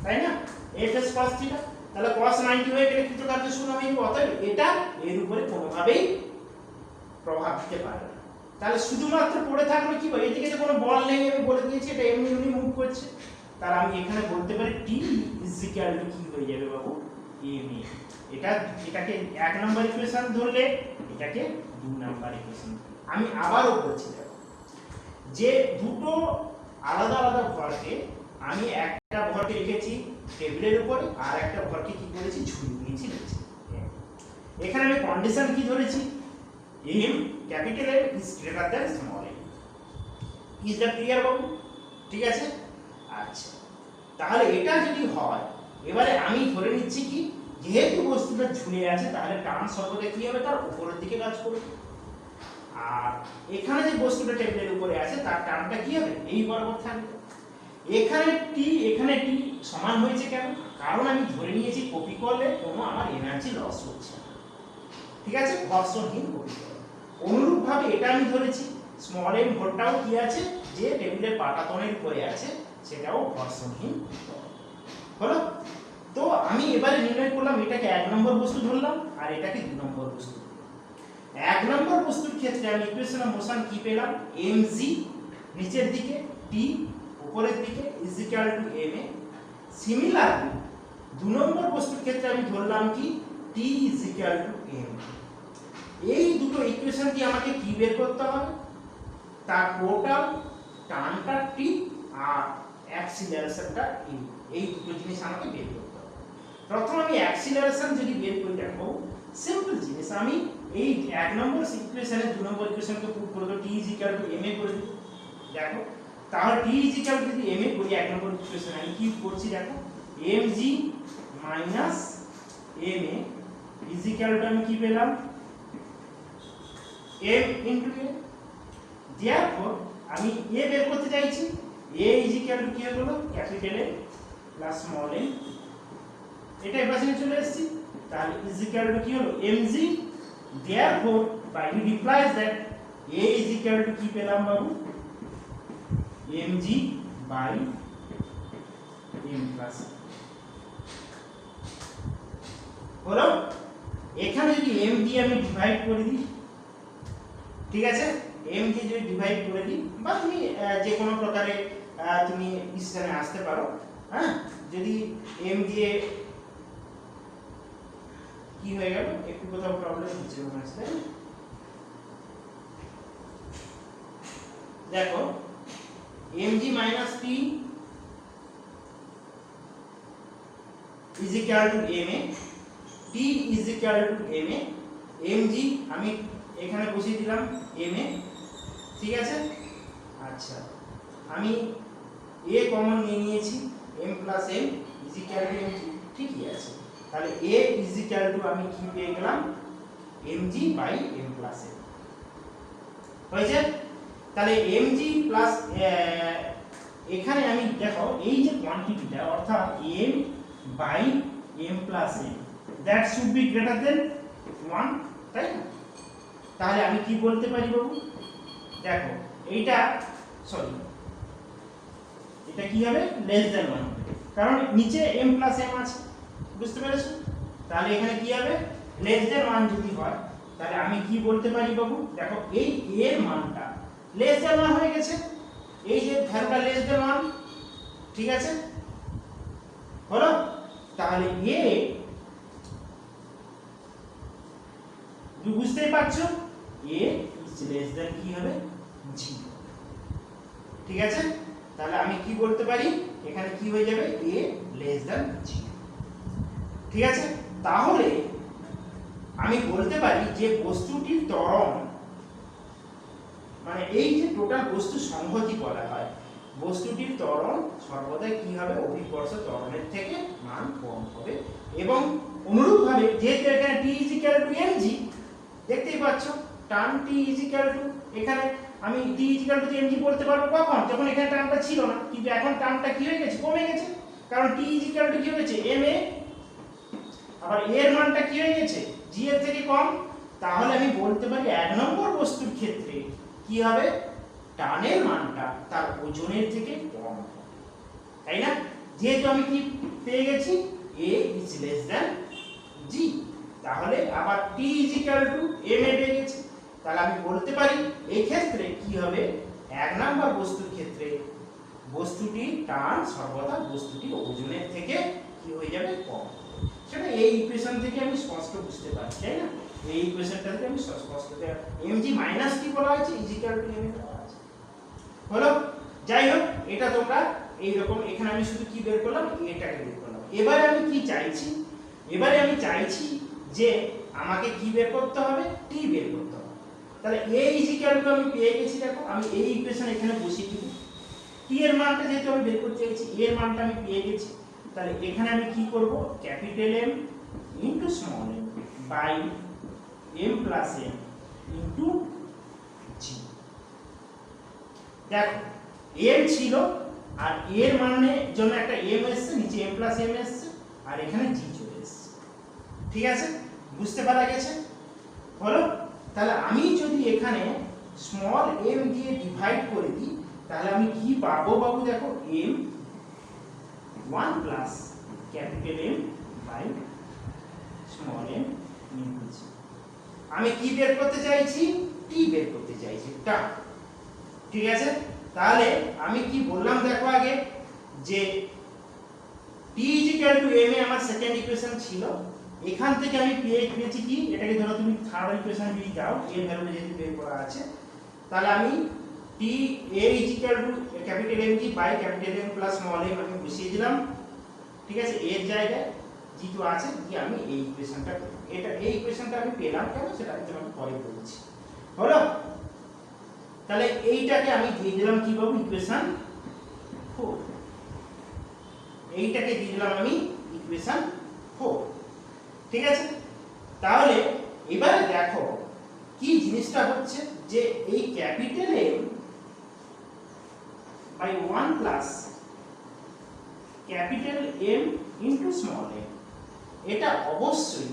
তাই না? এফএস cos থিটা, তাহলে cos 90 হয়ে গেলে কৃতকার্য শূন্য হয়ে যাবে। অতএব এটা এর উপরে কোনোভাবেই প্রভাব দিতে পারে না। তাহলে শুধুমাত্র পড়ে থাকলে কি হবে, এদিকে তো কোনো বল নেই, আমি বলে দিয়েছি এটা এমনি এমনি মুভ করছে। তাহলে আমি এখানে বলতে পারি টি ইকুয়াল টু কি হয়ে যাবে বাবু, এম এ। এটাকে 1 নম্বর ইকুয়েশন ধরলে, এটাকে 2 নম্বর ইকুয়েশন। আমি আবারও বলছি দেখো, যে দুটো আলাদা আলাদা ভরকে আমি একটা ভরকে রেখেছি টেবিলের উপরে, আর একটা ভরকে কি করেছি ঝুলিয়ে নিয়েছি নিচে। এখানে আমি কন্ডিশন কি ধরেছি, m capital M is greater than small m। Is that clear বাবু? ঠিক আছে, আচ্ছা তাহলে এটা যদি হয়, এবারে আমি ধরে নিচ্ছি কি, যেহেতু বস্তুটা ঝুলে আছে তাহলে টান সর্বদা কি হবে, তার উপরের দিকে কাজ করবে। আর এখানে যে বস্তুটা টেবিলের উপরে আছে তার টানটা কি হবে, এই বরাবর থাকবে। এখানে টি সমান হয়েছে কেন, কারণ আমি ধরে নিয়েছি কপি করলে কোনো আমার এনার্জি লস হচ্ছে না। ঠিক আছে, ঘর্ষণহীন কপি করলে। অনুরূপভাবে এটা আমি ধরেছি স্মল m ভরটাও কি আছে, যে টেবিলের পাটাতনের উপরে আছে সেটাও ঘর্ষণহীন হলো। তো আমি এবারে নির্ণয় করলাম, এটাকে 1 নম্বর বস্তু ধরলাম আর এটাকে 2 নম্বর বস্তু। 1 নম্বর বস্তুর ক্ষেত্রে আমি ইকুয়েশন অফ মোশন কি পেলাম, mg নিচের দিকে, t উপরের দিকে is equal two ma। Similarly 2 নম্বর বস্তুর ক্ষেত্রে আমি ধরলাম কি, t is equal two m। এই দুটো ইকুয়েশন দিয়ে আমাকে কি বের করতে হবে, তার টোটাল টানটা t আর অ্যাক্সিলারেশনটা e, এই দুটো জিনিস আমাকে বের করতে হবে। প্রথম আমি অ্যাক্সিলারেশন যদি বের করে দেখো, সিম্পল জিনিস, আমি এই 1 নম্বর ইকুয়েশনে 2 নম্বর ইকুয়েশনকে পুট করে দেব, t is equal two ma করে দিই। দেখো তাহলে t ইজ ইকুয়াল টু যদি ma করি 1 নম্বর ইকুয়েশনে, আমি কি করছি দেখো, mg minus ma is equal two আমি কি পেলাম, m ইনটু a। therefore আমি a বের করতে চাইছি, a ইজ ইকুয়াল টু কি হলো, capital A plus small m। এটা এপাশে চলে এসেছি, তাহলে ইজ ইকুয়াল টু কি হলো, mg। therefore by it implies that a is equal to কি পেলাম বাবু, mg by m plus হলো। এখানে যদি m দিয়ে আমি ডিভাইড করে দিই, ঠিক আছে, m দিয়ে যদি ডিভাইড করে দিই, বা তুমি যে কোনো প্রকারে তুমি ডিসিশনে আসতে পারো। হ্যাঁ, যদি m দিয়ে কি হয়ে গেল, একটু কোথাও প্রবলেম হচ্ছে মনে হচ্ছে। দেখো mg minus t is equal two ma, t is equal two ma। mg আমি এখানে বসিয়ে দিলাম ma, ঠিক আছে। আচ্ছা আমি a কমন নিয়ে নিয়েছি, m plus m is equal to mg, ঠিকই আছে। তাহলে a ইজ ইকুয়াল টু আমি কি পেয়ে গেলাম, mg by m plus m হয়েছে। তাহলে mg প্লাস এখানে আমি দেখো এই যে কোয়ান্টিটিটা অর্থাৎ m by m plus m, that should be greater than 1, তাই না? তাহলে আমি কি বলতে পারি বাবু, দেখো এইটা সরি এটা কি হবে, লেস দেন 1 হবে, কারণ নিচে m প্লাস m আছে, বুঝতে পেরেছো? তাহলে এখানে কি হবে, লেস দেন 1 যদি হয়, তাহলে আমি কি বলতে পারি বাবু, দেখো এই এর মানটা লেস দেন 1 হয়ে গেছে, এই যে ভ্যালুটা লেস দেন 1, ঠিক আছে হলো। তাহলে a তুমি বুঝতেই পারছো, a ইজ লেস দেন কি হবে, 0, ঠিক আছে। তাহলে আমি কি বলতে পারি, এখানে কি হয়ে যাবে, a লেস দেন 0, ঠিক আছে। তাহলে আমি বলতে পারি যে বস্তুটির ত্বরণ, মানে এই যে টোটাল বস্তু সংহতি বলা হয়, বস্তুটির ত্বরণ সর্বদা কি হবে, অভিকর্ষ ত্বরণের থেকে মান কম হবে। এবং অনুরূপভাবে যেহেতু এখানে t is equal to mg, দেখতেই পাচ্ছ টান t ইজ ইকুয়াল টু, এখানে আমি t is equal to mg বলতে পারবো কখন, যখন এখানে টানটা ছিল না, কিন্তু এখন টানটা কি হয়ে গেছে, কমে গেছে, কারণ t ইজ ইকুয়াল টু কি হয়েছে, ma, আবার a এর মানটা কি হয়ে গেছে, g এর থেকে কম। তাহলে আমি বলতে পারি 1 নম্বর বস্তুর ক্ষেত্রে কি হবে, টানের মানটা তার ওজনের থেকে কম হবে, তাই না? যেহেতু আমি কি পেয়ে গেছি, a is less than g, তাহলে আবার t is equal to m এ পেয়ে গেছি। তাহলে আমি বলতে পারি এই ক্ষেত্রে কি হবে, এক নাম্বার বস্তুর ক্ষেত্রে বস্তুটির টান সর্বদা বস্তুটির ওজনের থেকে কি হয়ে যাবে, কম। সেটা এই ইকুয়েশন থেকে আমি স্পষ্ট বুঝতে পারি, তাই না? এই ইকুয়েশনটা থেকে আমি স্পষ্ট mg মাইনাস কি বলা আছে, ইজ ইকুয়াল টু m বলা আছে। হলো? যাই হোক, এটা তোমরা এইরকম, এখানে আমি শুধু কি বের করলাম, এটাকে বের করলাম। এবারে আমি কি চাইছি, এবারে আমি চাইছি যে আমাকে কি বের করতে হবে, t বের করতে হবে। তাহলে a ইজ ইকুয়াল টু আমি পেয়ে গেছি, দেখো আমি এই ইকুয়েশন এখানে বসিয়ে দিব। t এর মানটা যেহেতু আমি বের করতে চাইছি, a এর মানটা আমি পেয়ে গেছি, তাহলে এখানে আমি কি করব, capital M into small m by m plus m into g। দেখো m ছিল আর এর মানের জন্য একটা m এসছে, নিচে m প্লাস m এসছে, আর এখানে g চলে এসছে। ঠিক আছে, বুঝতে পারা গেছে? হলো? তাহলে আমি যদি এখানে স্মল m দিয়ে ডিভাইড করে দিই, তাহলে আমি কি পাবো বাবু, দেখো m 1 plus capital M by small m into g। আমি কি বের করতে চাইছি, t বের করতে চাইছি, টা। ঠিক আছে, তাহলে আমি কি বললাম দেখো আগে, যে t is equal two m এ আমার সেকেন্ড ইকুয়েশন ছিল, এখান থেকে আমি পেয়েছি কি, এটাকে ধরো তুমি থার্ড ইকুয়েশন যদি দাও, এর ভ্যালুটা যেহেতু বের করা আছে, তাহলে আমি t a is equal to capital M g by capital M plus small m আমি বসিয়ে দিলাম। ঠিক আছে, এর জায়গায় g তো আছে, কি আমি এই ইকুয়েশনটা, এটা এই ইকুয়েশনটা আমি পেলাম কেন, সেটা আমি তোমাকে পরে বলছি। হলো? তাহলে এইটাকে আমি দিয়ে দিলাম কি বাবু, ইকুয়েশন 4। এইটাকে দিয়ে দিলাম আমি ইকুয়েশন 4। ঠিক আছে, তাহলে এবারে দেখো কি জিনিসটা হচ্ছে, যে এই capital M by 1 plus capital M into small m, এটা অবশ্যই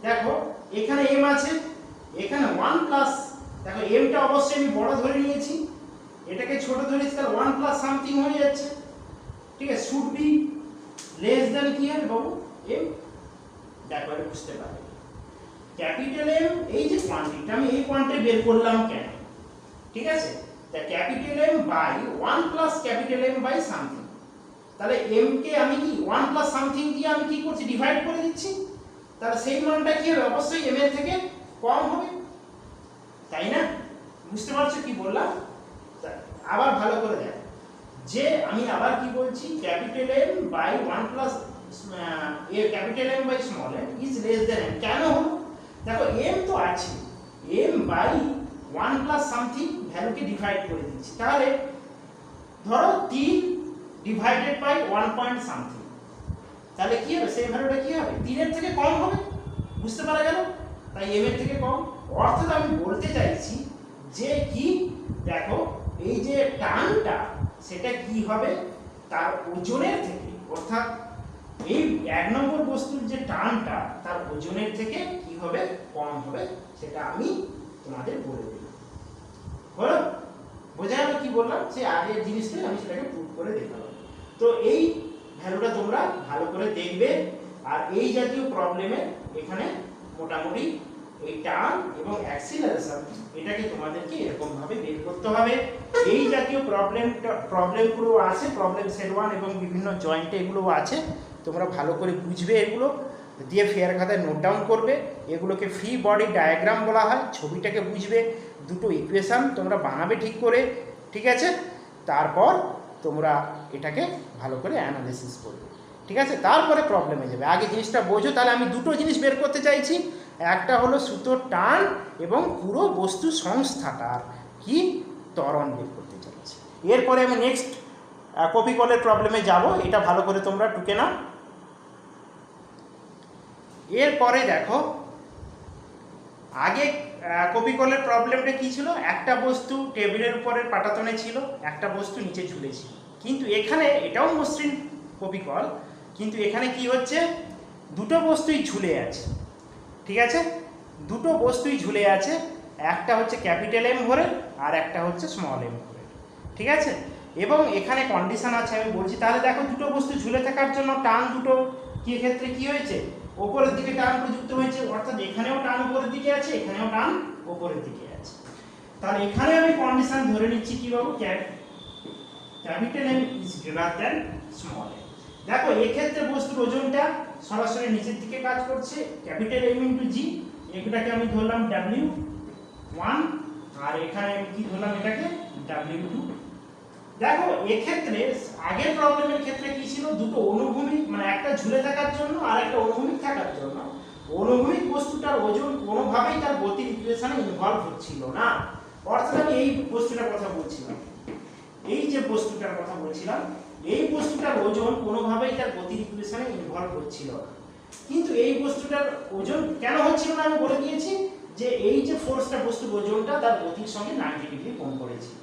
দেখো এখানে m আছে, এখানে 1 প্লাস, দেখো m টা অবশ্যই আমি বড় ধরে নিয়েছি, এটাকে ছোট ধরেছি, তাহলে 1 প্লাস সামথিং হয়ে যাচ্ছে। ঠিক আছে, শুড বি লেস দ্যান কি হবে বাবু, m। দেখো এটা বুঝতে পারবে, ক্যাপিটাল M এই যে কোয়ান্টিটি, আমি এই কোয়ান্টিটি বের করলাম কেন, ঠিক আছে, তা capital M by 1 plus capital M by something, তাহলে m কে আমি কি 1 প্লাস সামথিং দিয়ে আমি কি করছি, ডিভাইড করে দিচ্ছি, তাহলে সেই মানটা কি হবে, অবশ্যই m এর থেকে কম হবে, তাই না? বুঝতে পারছো কি বললাম? আবার ভালো করে দেখো, যে আমি আবার কি বলছি, capital M by 1 plus capital M by small m is less than m, কেন হলো, দেখো m তো আছে, m বাই 1 প্লাস সামথিং ভ্যালুকে ডিভাইড করে দিচ্ছি, তাহলে ধরো 3 ডিভাইডেড বাই 1 পয়েন্ট সামথিং, তাহলে কি হবে, সেই ভ্যালুটা কি হবে, 3 এর থেকে কম হবে। বুঝতে পারা গেল? তাই m এর থেকে কম, অর্থাৎ আমি বলতে চাইছি যে কি, দেখো এই যে টানটা, সেটা কি হবে, তার ওজনের থেকে, অর্থাৎ এই এক নম্বর বস্তুর যে টানটা তার ওজনের থেকে কি হবে, কম হবে, সেটা আমি তোমাদের বলে দিলাম। হলো? বোঝা গেল কি বললাম, সেই আগের জিনিসটাই আমি সেটাকে প্রুভ করে দেখালাম। তো এই ভ্যালুটা তোমরা ভালো করে দেখবে, আর এই জাতীয় প্রবলেমে এখানে মোটামুটি এই টার্ন এবং অ্যাক্সিলারেশন এটাকে তোমাদেরকে এরকম ভাবে বের করতে হবে। এই জাতীয় প্রবলেমগুলো আছে, প্রবলেম সেট 1 এবং বিভিন্ন জয়েন্টে এগুলো আছে, তোমরা ভালো করে বুঝবে, এগুলো দিয়ে ফেয়ার খাতায় নোট ডাউন করবে। এগুলোকে ফ্রি বডি ডায়াগ্রাম বলা হয়, ছবিটাকে বুঝবে, দুটো ইকুয়েশন তোমরা বানাবে ঠিক করে, ঠিক আছে, তারপর তোমরা এটাকে ভালো করে অ্যানালিসিস করবে, ঠিক আছে, তারপরে প্রবলেমে যাবে। আগে জিনিসটা বোঝো। তাহলে আমি দুটো জিনিস বের করতে চাইছি, একটা হলো সুতোর টান এবং পুরো বস্তু সংস্থাটার কি ত্বরণ বের করতে চাইছি। এরপরে আমি নেক্সট কপি কলের প্রবলেমে যাব, এটা ভালো করে তোমরা টুকে নাও। এরপরে দেখো, আগে কপি কলের প্রবলেমটা কি ছিল, একটা বস্তু টেবিলের উপরের পাটাতনে ছিল, একটা বস্তু নিচে ঝুলেছিল, কিন্তু এখানে এটাও মসৃণ কপি কল, কিন্তু এখানে কি হচ্ছে, দুটো বস্তুই ঝুলে আছে, ঠিক আছে, দুটো বস্তুই ঝুলে আছে, একটা হচ্ছে ক্যাপিটাল এম ভরে আর একটা হচ্ছে স্মল এম ভরে, ঠিক আছে। এবং এখানে কন্ডিশন আছে আমি বলছি। তাহলে দেখো দুটো বস্তু ঝুলে থাকার জন্য টান দুটো কি ক্ষেত্রে কি হয়েছে, ওপরের দিকে টান প্রযুক্ত হয়েছে, অর্থাৎ এখানেও টান উপরের দিকে আছে, এখানেও টান উপরের দিকে আছে। তাহলে এখানে আমি কন্ডিশন ধরে নিচ্ছি কি বাবু, capital M is greater than small M. দেখো এক্ষেত্রে বস্তুর ওজনটা সরাসরি নিচের দিকে কাজ করছে, ক্যাপিটাল এম ইন্টু জি, এটাকে আমি ধরলাম W1 আর এখানে আমি কি ধরলাম এটাকে W2। দেখো এক্ষেত্রে আগের প্রবলেমের ক্ষেত্রে কি ছিল, দুটো অনুভূমিক মানে একটা ঝুলে থাকার জন্য আর একটা অনুভূমিক থাকার জন্য অনুভূমিক বস্তুটার ওজন কোনোভাবেই তার গতির ইকুয়েশনে ইনভলভ হচ্ছিল না। অর্থাৎ আমি এই বস্তুটার কথা বলছিলাম, এই যে বস্তুটার কথা বলছিলাম, এই বস্তুটার ওজন কোনোভাবেই তার গতির ইকুয়েশনে ইনভলভ হচ্ছিল না। কিন্তু এই বস্তুটার ওজন কেন হচ্ছিল না আমি বলে দিয়েছি, যে এই যে ফোর্সটা বস্তুর ওজনটা তার গতির সঙ্গে 90 ডিগ্রি কোণ করেছিল,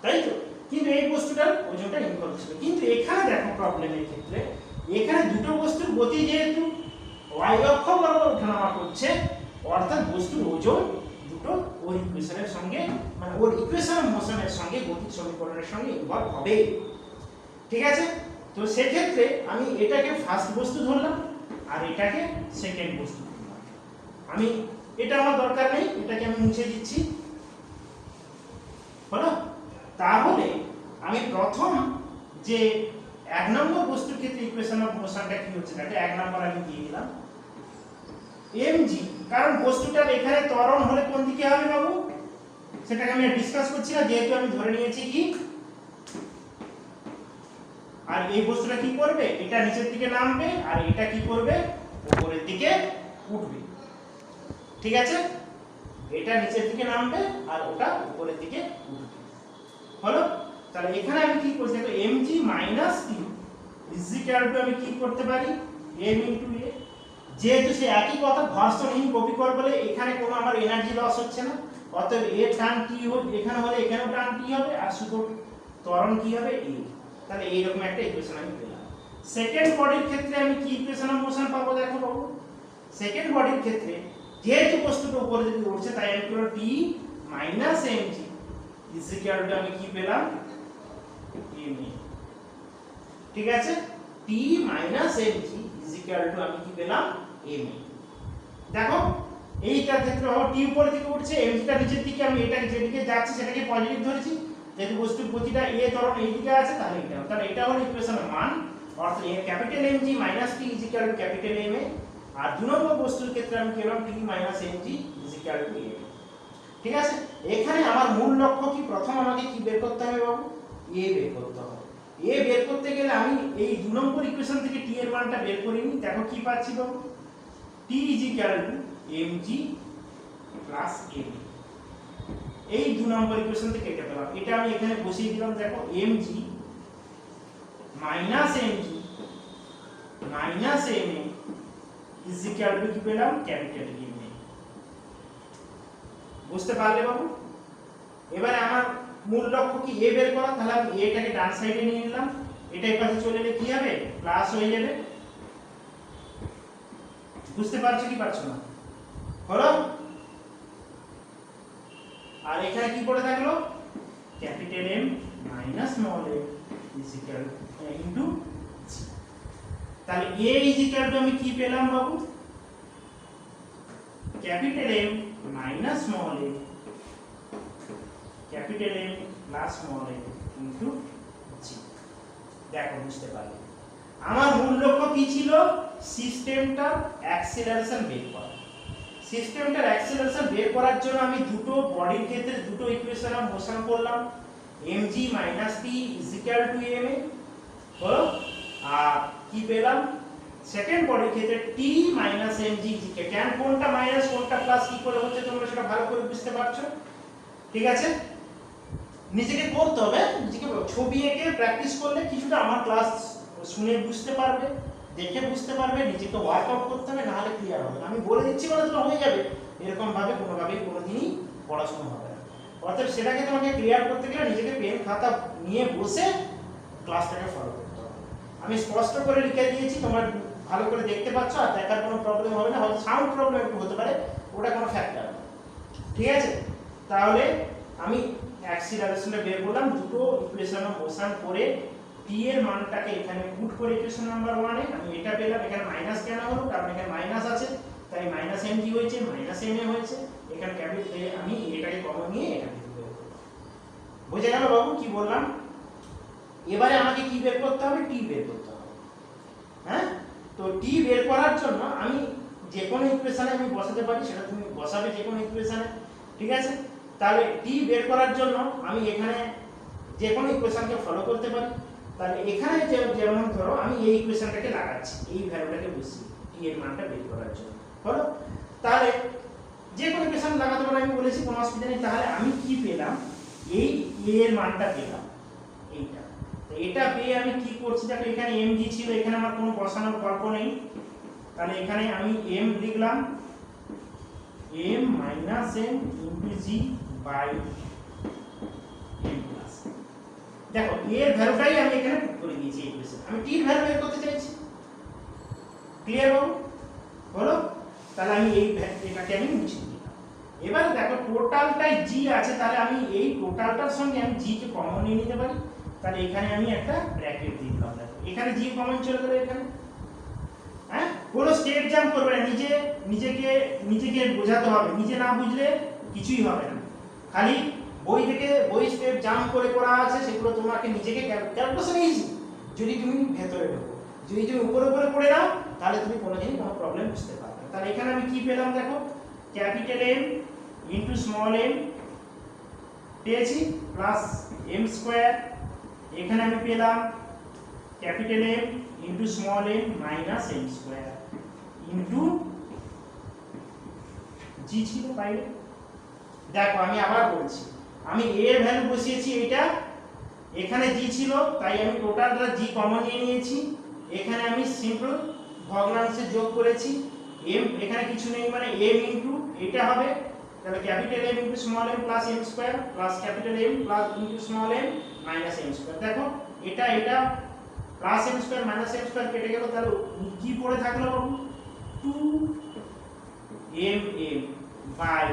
তাই তো। কিন্তু এই বস্তুটার ওজনটা ইনভলভ ছিল। কিন্তু এখানে দেখো প্রবলেমের ক্ষেত্রে এখানে দুটো বস্তুর গতি যেহেতু y অক্ষ বরাবর ওঠানামা করছে, অর্থাৎ বস্তুর ওজন দুটো ওর ইকুয়েশনের সঙ্গে মানে ওর ইকুয়েশন অফ মোশনের সঙ্গে গতির সমীকরণের সঙ্গে ইনভলভ হবে, ঠিক আছে। তো সেক্ষেত্রে আমি এটাকে ফার্স্ট বস্তু ধরলাম আর এটাকে সেকেন্ড বস্তু ধরলাম। আমি এটা আমার দরকার নেই, এটাকে আমি মুছে দিচ্ছি, হলো। তাহলে আমি প্রথম যে এক নম্বর বস্তুর ক্ষেত্রে ইকুয়েশন অফ মোশনটা কি হচ্ছে দেখো, এক নম্বর আমি দিয়ে দিলাম mg, কারণ বস্তুটার এখানে ত্বরণ হলে কোন দিকে হবে বাবু, সেটাকে আমি ডিসকাস করছি না, যেহেতু আমি ধরে নিয়েছি কি, আর এই বস্তুটা কি করবে, এটা নিচের দিকে নামবে আর এটা কি করবে, উপরের দিকে উঠবে, ঠিক আছে। এটা নিচের দিকে নামবে আর ওটা উপরের দিকে উঠবে, হলো। তাহলে এখানে আমি কি করছি দেখো, mg minus q is equal two আমি কি করতে পারি m ইনটু a, যেহেতু সে একই কথা ঘর্ষণহীন কপিকর বলে এখানে কোনো আমার এনার্জি লস হচ্ছে না, অতএব এর টান টি হবে এখানে হলে এখানেও টান টি হবে আর শুধু ত্বরণ কি হবে a। তাহলে এইরকম একটা ইকুয়েশন আমি পেলাম। সেকেন্ড বডির ক্ষেত্রে আমি কি ইকুয়েশন অফ মোশন পাবো দেখো বাবু, সেকেন্ড বডির ক্ষেত্রে যেহেতু বস্তুটা উপরের দিকে উঠছে তাই আমি পুরো t minus mg is equal two আমি কি পেলাম ma, ঠিক আছে। t minus mg is equal two আমি কি পেলাম ma। দেখো এইটার ক্ষেত্রে হবে t উপরের দিকে উঠছে, mg টা নিচের দিকে, আমি এটাকে যেদিকে যাচ্ছে সেটাকে পজিটিভ ধরেছি, যেহেতু বস্তুর গতিটা a ত্বরণ এই দিকে আছে তাহলে এটা, তাহলে এটা হলো ইকুয়েশনের মান, অর্থাৎ capital mg minus t is equal to capital ma। আর দুই নম্বর বস্তুর ক্ষেত্রে আমি পেলাম t minus mg is equal two a, ঠিক আছে। এখানে আমার মূল লক্ষ্য কি, প্রথম আমাকে কি বের করতে হবে বাবু, a বের করতে হবে। a বের করতে গেলে আমি এই দুই নম্বর ইকুয়েশন থেকে t এর মানটা বের করে নিই। দেখো কি পাচ্ছি বাবু, t is equal to mg plus a, এই দুই নম্বর ইকুয়েশন থেকে এটা পেলাম। এটা আমি এখানে বসিয়ে দিলাম, দেখো mg minus mg minus ma is equal to কি পেলাম ক্যাপিটাল ma। বুঝতে পারলে বাবু? এবারে আমার মূল লক্ষ্য কি a বের করা, তাহলে আমি এটাকে ডান সাইডে নিয়ে নিলাম, এটা এই পাশে চলে এলে কি হবে প্লাস হয়ে যাবে। বুঝতে পারছো কি পারছো না, হলো। আর এখানে কি পড়ে থাকলো, capital M minus small m is equal into g। তাহলে a ইজ ইকুয়াল টু আমি কি পেলাম বাবু, capital M minus small m capital M plus small m into g। দেখো বুঝতে পারলে আমার মূল লক্ষ্য কি ছিল, সিস্টেমটার অ্যাক্সিলারেশন বের করা। সিস্টেমটার অ্যাক্সিলারেশন বের করার জন্য আমি দুটো বডির ক্ষেত্রে দুটো ইকুয়েশন অফ মোশন করলাম, mg minus t is equal two ma, হলো। আর কি পেলাম, সেকেন্ড বডির ক্ষেত্রে t মাইনাস mg কেন কোনটা মাইনাস কোনটা প্লাস কি করে হচ্ছে তোমরা সেটা ভালো করে বুঝতে পারছো, ঠিক আছে। নিজেকে করতে হবে, নিজেকে ছবি এঁকে প্র্যাকটিস করলে কিছুটা আমার ক্লাস শুনে বুঝতে পারবে, দেখে বুঝতে পারবে, নিজেকে ওয়ার্কআউট করতে হবে, না হলে ক্লিয়ার হবে না। আমি বলে দিচ্ছি মানে তোমার হয়ে যাবে, এরকম ভাবে কোনোভাবেই কোনোদিনই পড়াশোনা হবে না। অর্থাৎ সেটাকে তোমাকে ক্লিয়ার করতে গেলে নিজেকে পেন খাতা নিয়ে বসে ক্লাসটাকে ফলো করতে হবে। আমি স্পষ্ট করে লিখে দিয়েছি, তোমার ভালো করে দেখতে পাচ্ছ, আর দেখার কোনো প্রবলেম হবে না। হয়তো সাউন্ড প্রবলেম একটু হতে পারে, ওটা কোনো ফ্যাক্টর না, ঠিক আছে। তাহলে আমি অ্যাক্সিলারেশনটা বের করলাম, দুটো ইকুয়েশন অফ মোশন করে টি এর মানটাকে এখানে পুট করে ইকুয়েশন নাম্বার 1 এ আমি এটা পেলাম। এখানে মাইনাস কেন হলো? কারণ এখানে মাইনাস আছে, তাই মাইনাস এম কি হয়েছে, মাইনাস এম এ হয়েছে। এখানে ক্যাপিটাল আমি এটাকে কমন নিয়ে এখানে বের করব। বুঝে গেল বাবু কি বললাম? এবারে আমাকে কি বের করতে হবে? টি বের করতে হবে। হ্যাঁ, তো টি বের করার জন্য আমি যে কোনো ইকুয়েশনে আমি বসাতে পারি, সেটা তুমি বসাবে যে কোনো ইকুয়েশনে, ঠিক আছে? তাহলে টি বের করার জন্য আমি এখানে যে কোনো ইকুয়েশনকে ফলো করতে পারি। তাহলে এখানে যেমন ধরো আমি এই ইকুয়েশনটাকে লাগাচ্ছি, এই ভ্যালুটাকে বসিয়ে টি এর মানটা বের করার জন্য, হলো? তাহলে যে কোনো ইকুয়েশন লাগাতে পারি, আমি বলেছি কোনো অসুবিধা নেই। তাহলে আমি কি পেলাম? এই এ এর মানটা পেলাম, এইটা। তো এটা পেয়ে আমি কি করছি? দেখো এখানে এম জি ছিল, এখানে আমার কোনো বসানোর গল্প নেই। তাহলে এখানে আমি এম লিখলাম, m minus m into g by m plus। দেখো এর ভ্যালুটাই আমি এখানে পুট করে দিয়েছি এই ইকুয়েশন। আমি টি এর ভ্যালু বের করতে চাইছি। ক্লিয়ার হলো? তাহলে আমি এটাকে আমি মুছে দিলাম। এবার দেখো টোটালটাই g আছে, তাহলে আমি এই টোটালটার সঙ্গে আমি g কে কমন নিয়ে নিতে পারি। তাহলে এখানে আমি একটা ব্র্যাকেট দিয়ে দিলাম। দেখো এখানে g কমন চলে গেল এখানে। হ্যাঁ, কোনো স্টেপ জাম্প করবে না, নিজেকে বোঝাতে হবে। নিজে না বুঝলে কিছুই হবে না। খালি বই স্টেপ জাম্প করে করা আছে, সেগুলো তোমাকে নিজেকে ক্যালকুলেশন ইজি। যদি তুমি ভেতরে ঢোকো, যদি তুমি উপরে উপরে পড়ে নাও, তাহলে তুমি কোনোদিনই কোনো প্রবলেম বুঝতে পারবে না। তাহলে এখানে আমি কি পেলাম? দেখো capital M into small m পেয়েছি, প্লাস m স্কয়ার। এখানে আমি পেলাম capital M into small m minus m square into g ছিল বাইরে। দেখো আমি আবার বলছি, আমি a এর ভ্যালু বসিয়েছি এইটা, এখানে g ছিল, তাই আমি টোটালটা g কমন নিয়ে নিয়েছি। এখানে আমি সিম্পল ভগ্নাংশে যোগ করেছি। m এখানে কিছু নেই, মানে m ইনটু এটা হবে। তাহলে capital M into small m plus m square plus capital M plus into small m minus m square. দেখো এটা plus m square minus m square কেটে গেল। তাহলে কি পড়ে থাকলো বাবু? 2mm by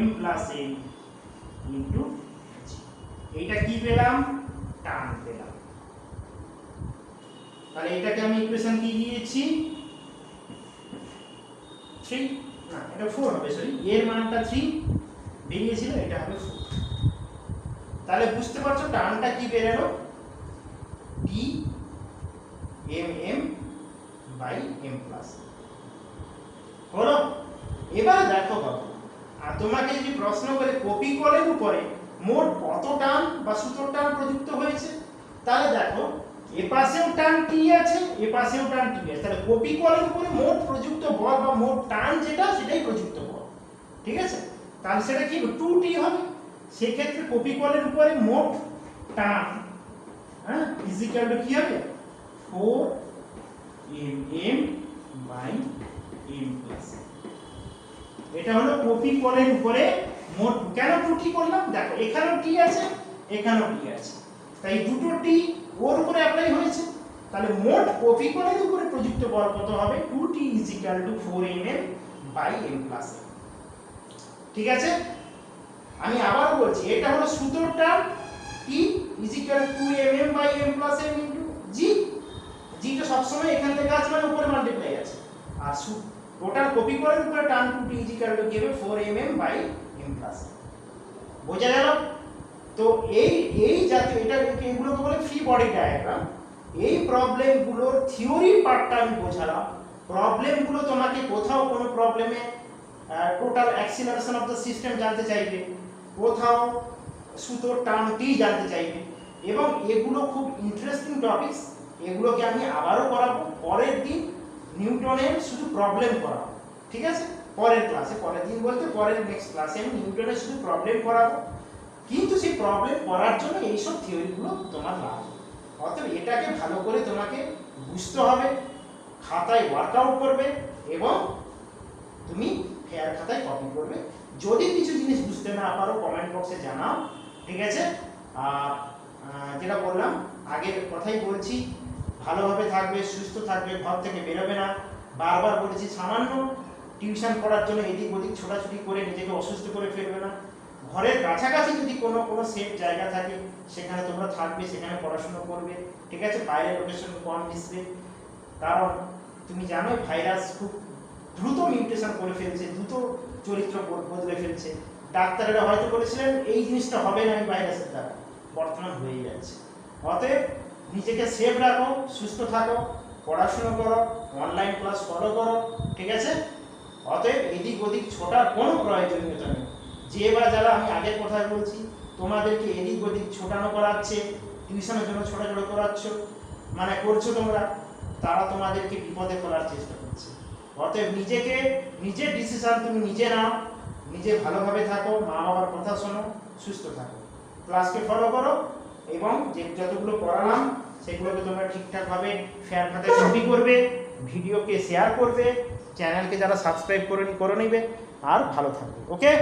m plus n into g। এইটা কি পেলাম? টান পেলাম। তাহলে এটাকে আমি ইকুয়েশন কি দিয়েছি? 3, না এটা 4 হবে, সরি, এর মানটা 3 বেরিয়েছিল, এটা হবে 4। তাহলে বুঝতে পারছো টানটা কি বেরোলো? t mm by m plus হলো। এবার দেখো বাবু, আর তোমাকে যদি প্রশ্ন করে কপি কলের উপরে মোট কত টান বা সুতোর টান প্রযুক্ত হয়েছে, তাহলে দেখো এ পাশেও টান টি আছে, এ পাশেও টান টি আছে। তাহলে কপি কলের উপরে মোট প্রযুক্ত বল বা মোট টান যেটা, সেটাই প্রযুক্ত বল, ঠিক আছে? তাহলে সেটা কি 2t হবে। সেই ক্ষেত্রে কপি কলের উপরে মোট টান, হ্যাঁ, ইজিক্যাল টু কি হবে? 4mm by m plus. এটা হলো কপি কলের উপরে মোট। কেন 2t করলাম? দেখো এখানেও t আছে, এখানেও t আছে, তাই দুটো t ওর উপরে অ্যাপ্লাই হয়েছে। তাহলে মোট কপি কলের উপরে প্রযুক্ত বল কত হবে? 2t is equal to 4mm by m plus. ঠিক আছে? আমি আবার বলছি, এটা হলো সুতোর টান, t is equal to 2mm by m plus m into g। g তো সব সময় এখান থেকে আছে, মানে উপরে মাল্টিপ্লাই আছে। আর টোটাল কপি করার উপরে টান 2t ইজিক্যাল টু কি হবে? 4mm by m plus. বোঝা গেল? তো এই জাতীয় এগুলোকে বলে ফ্রি বডি ডায়াগ্রাম। এই প্রবলেমগুলোর থিওরি পার্টটা আমি বোঝালাম। প্রবলেমগুলো তোমাকে কোথাও কোনো প্রবলেমে total acceleration of the system জানতে চাইবে, কোথাও সুতোর টান টি জানতে চাইবে, এবং এগুলো খুব ইন্টারেস্টিং টপিকস। এগুলোকে আমি আবারও করাবো পরের দিন। নিউটনের শুধু প্রবলেম করাবো, ঠিক আছে? পরের ক্লাসে, পরের দিন বলতে পরের নেক্সট ক্লাসে আমি নিউটনের শুধু প্রবলেম করাবো। কিন্তু সেই প্রবলেম করার জন্য এইসব থিওরিগুলো তোমার লাগবে। অতএব এটাকে ভালো করে তোমাকে বুঝতে হবে, খাতায় ওয়ার্কআউট করবে এবং তুমি ফেয়ার খাতায় কপি করবে। যদি কিছু জিনিস বুঝতে না পারো কমেন্ট বক্সে জানাও, ঠিক আছে? আর যেটা বললাম, আগের কথাই বলছি, ভালোভাবে থাকবে, সুস্থ থাকবে, ঘর থেকে বেরোবে না। বারবার বলেছি, সামান্য টিউশন পড়ার জন্য এদিক ওদিক ছোটাছুটি করে নিজেকে অসুস্থ করে ফেলবে না। ঘরের কাছাকাছি যদি কোনো সেফ জায়গা থাকে সেখানে তোমরা থাকবে, সেখানে পড়াশোনা করবে, ঠিক আছে? বাইরে লোকেশন কম মিশবে, কারণ তুমি জানো ভাইরাস খুব দ্রুত মিউটেশন করে ফেলছে, দ্রুত চরিত্র বদলে ফেলছে। ডাক্তারেরা হয়তো বলেছিলেন এই জিনিসটা হবে না এই ভাইরাসের দ্বারা, বর্তমান হয়ে যাচ্ছে। অতএব নিজেকে সেফ রাখো, সুস্থ থাকো, পড়াশোনা করো, অনলাইন ক্লাস ফলো করো, ঠিক আছে? অতএব এদিক ওদিক ছোটার কোনো প্রয়োজনীয়তা নেই। যে বা যারা, আমি আগের কথায় বলছি, তোমাদেরকে এদিক ওদিক ছোটানো করাচ্ছে, টিউশনের জন্য ছোটাছুটো করাচ্ছ, মানে করছো তোমরা, তারা তোমাদেরকে বিপদে ফেলার চেষ্টা করছে। অতএব নিজেকে, নিজের ডিসিশন তুমি নিজে নাও, নিজে ভালোভাবে থাকো, মা বাবার কথা শোনো, সুস্থ থাকো, ক্লাসকে ফলো করো, এবং যে যতগুলো পড়ালাম সেগুলোকে তোমরা ঠিকঠাকভাবে ফ্যান খাতে কপি করবে, ভিডিওকে শেয়ার করবে, চ্যানেলকে যারা সাবস্ক্রাইব করে নিবে, আর ভালো থাকবে। ওকে।